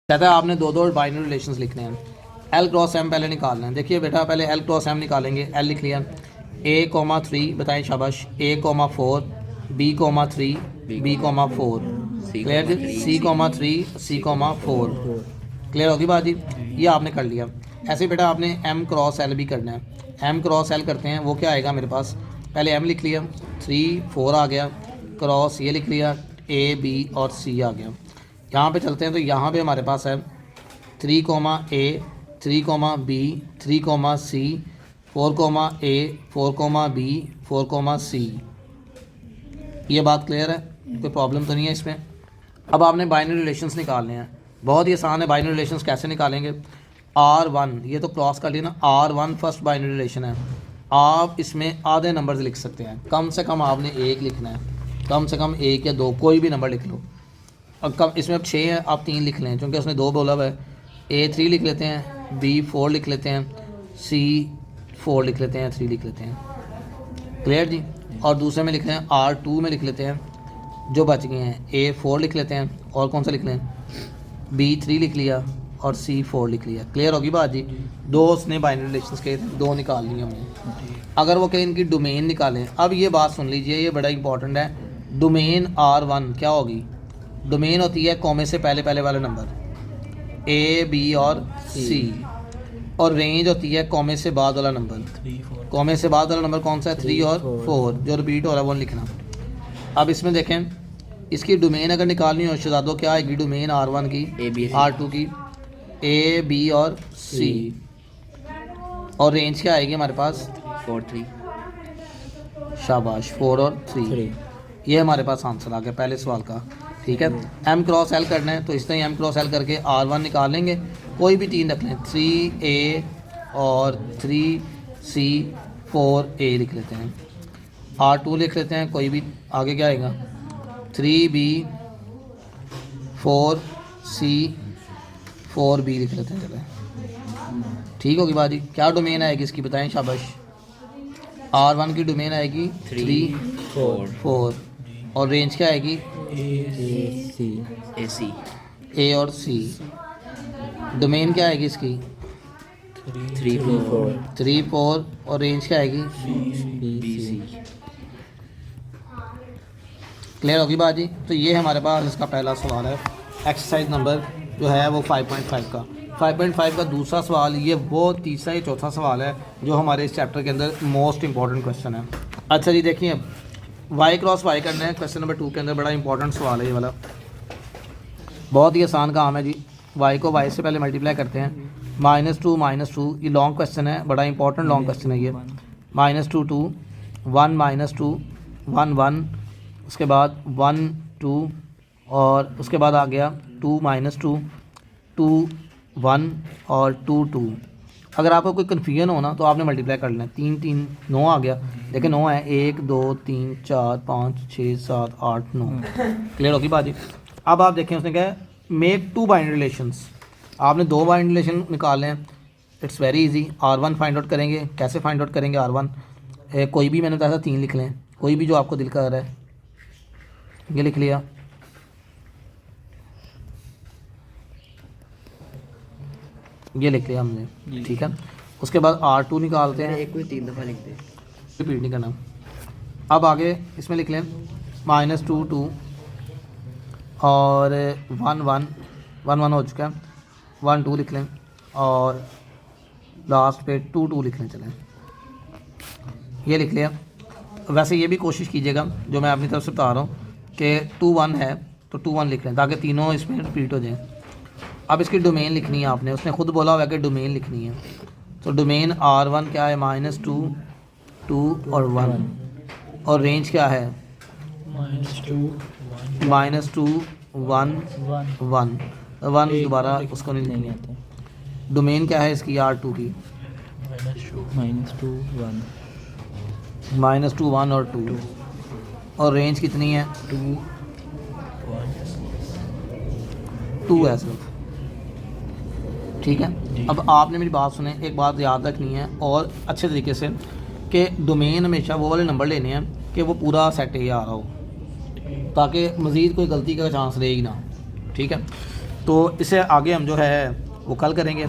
कहता है आपने दो दो बाइनरी रिलेशंस लिखने हैं। एल क्रॉस एम पहले निकालना है। देखिए बेटा पहले एल क्रॉस एम निकालेंगे। एल लिख लिया, ए कोमा 3 बताएं शाबाश, A comma 4 B comma 3 B comma 4 clear जी, C comma 3 C comma 4 clear होगी बात जी। ये आपने कर लिया। ऐसे बेटा आपने एम क्रॉस एल भी करना है। एम क्रॉस एल करते हैं, वो क्या आएगा मेरे पास, पहले एम लिख लिया, 3 4 आ गया, क्रॉस ये लिख लिया, ए बी और सी आ गया। यहाँ पे चलते हैं तो यहाँ पे हमारे पास है 3 comma A 3 comma B 3 comma C 4 comma A 4 comma B 4 comma C. ये बात क्लियर है, कोई प्रॉब्लम तो नहीं है इसमें। अब आपने बाइनरी रिलेशंस निकालने हैं, बहुत ही आसान है। बाइनरी रिलेशंस कैसे निकालेंगे, R1 ये तो क्रॉस कर लिया ना, R1 फर्स्ट बाइनरी रिलेशन है। आप इसमें आधे नंबर्स लिख सकते हैं, कम से कम आपने एक लिखना है, कम से कम एक या दो, कोई भी नंबर लिख लो। और कम इसमें अब 6 है, आप 3 लिख लें क्योंकि उसने 2 बोला हुआ है। ए 3 लिख लेते हैं, बी 4 लिख लेते हैं, सी 4 लिख लेते हैं, 3 लिख लेते हैं क्लियर जी। और दूसरे में लिख लें R2 में लिख लेते हैं जो बच गए हैं, ए 4 लिख लेते हैं और कौन सा लिख लें, बी 3 लिख लिया और सी 4 लिख लिया। क्लियर होगी बात जी। दो उसने बाइनरी रिलेशंस के दो निकाल लिए हमने। अगर वो कहें इनकी डोमेन निकालें, अब ये बात सुन लीजिए, ये बड़ा इंपॉर्टेंट है। डोमेन R1 क्या होगी, डोमेन होती है कॉमे से पहले पहले वाला नंबर ए बी और सी, और रेंज होती है कॉमे से बाद वाला नंबर। कॉमे से बाद वाला नंबर कौन सा है, 3 और 4 जो रिपीट हो रहा है वो लिखना। अब इसमें देखें, इसकी डोमेन अगर निकालनी हो शहजादों, क्या आएगी डोमेन R1 की, R2 की, ए बी और सी, और रेंज क्या आएगी हमारे पास 4 3 शाबाश 4 और 3। ये हमारे पास आंसर आ गया पहले सवाल का। ठीक है, एम क्रॉस एल करना है तो इस तरह एम क्रॉस एल करके R1 निकाल लेंगे, कोई भी 3 रख लें, 3A और 3C 4A लिख लेते हैं, R2 लिख लेते हैं, कोई भी आगे क्या आएगा 3B 4C 4B लिख लेते हैं। चले ठीक होगी बाजी। क्या डोमेन आएगी इसकी बताएं शाबाश, R1 की डोमेन आएगी 3 4 और रेंज क्या आएगी ए और सी। डोमेन क्या आएगी इसकी 3 4 और रेंज क्या आएगी बी सी। क्लियर होगी बात जी। तो ये हमारे पास इसका पहला सवाल है, एक्सरसाइज नंबर जो है वो 5.5 का। 5.5 का दूसरा सवाल, ये वो तीसरा या चौथा सवाल है जो हमारे इस चैप्टर के अंदर मोस्ट इंपॉर्टेंट क्वेश्चन है। अच्छा जी देखिए, वाई क्रॉस वाई करना है, क्वेश्चन नंबर 2 के अंदर बड़ा इंपॉर्टेंट सवाल है ये वाला, बहुत ही आसान काम है जी। वाई को वाई से पहले मल्टीप्लाई करते हैं, -2 ये लॉन्ग क्वेश्चन है, बड़ा इंपॉर्टेंट लॉन्ग क्वेश्चन है ये। -2 2 1 -2 1 1, उसके बाद 1 2 और उसके बाद आ गया 2 -2 2 1 और 2 2। अगर आपको कोई कन्फ्यूजन हो ना तो आपने मल्टीप्लाई कर लेना, 3 3 9 आ गया, लेकिन 9 है 1 2 3 4 5 6 7 8 9। क्लियर होगी बात जी। अब आप देखें उसने क्या है, मेक 2 बाइनरी रिलेशंस, आपने 2 बाइनरी रिलेशन निकालने हैं। It's very easy. R1 find out करेंगे, कैसे फाइंड आउट करेंगे R1, कोई भी मैंने बताया था 3 लिख लें, कोई भी जो आपको दिल कर रहा है, ये लिख लिया, ये लिख लिया हमने। ठीक है, उसके बाद R2 निकालते हैं, एक कोई 3 दफ़ा लिख दे, रिपीट नहीं करना। अब आगे इसमें लिख लें -2 2 और 1 1 1 1 हो चुका है, 1 2 लिख लें और लास्ट पे 2 2 लिख लें। चलें ये लिख लिया। वैसे ये भी कोशिश कीजिएगा जो मैं अपनी तरफ से बता रहा हूँ कि 2 1 है तो 2 1 लिख लें ताकि तीनों इसमें रिपीट हो जाएँ। अब इसकी डोमेन लिखनी है आपने, उसने खुद बोला हुआ है कि डोमेन लिखनी है, तो डोमेन R1 क्या है -2 2 और 1, और रेंज क्या है -2 1 1 1 दोबारा उसको नहीं लिखनी है। डोमेन क्या है इसकी R2 की -2 1 और 2, और रेंज कितनी है 2 है सिर्फ। ठीक है, अब आपने मेरी बात सुने, एक बात याद रखनी है और अच्छे तरीके से कि डोमेन हमेशा वो वाले नंबर लेने हैं कि वो पूरा सेट ए आ रहा हो, ताकि मज़ीद कोई गलती का चांस रहे ही ना। ठीक है, तो इससे आगे हम जो है वो कल करेंगे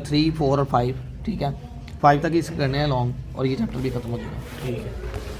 3, 4 और 5, ठीक है। 5 तक ही करने हैं लॉन्ग और ये चैप्टर भी खत्म हो जाएगा। ठीक है।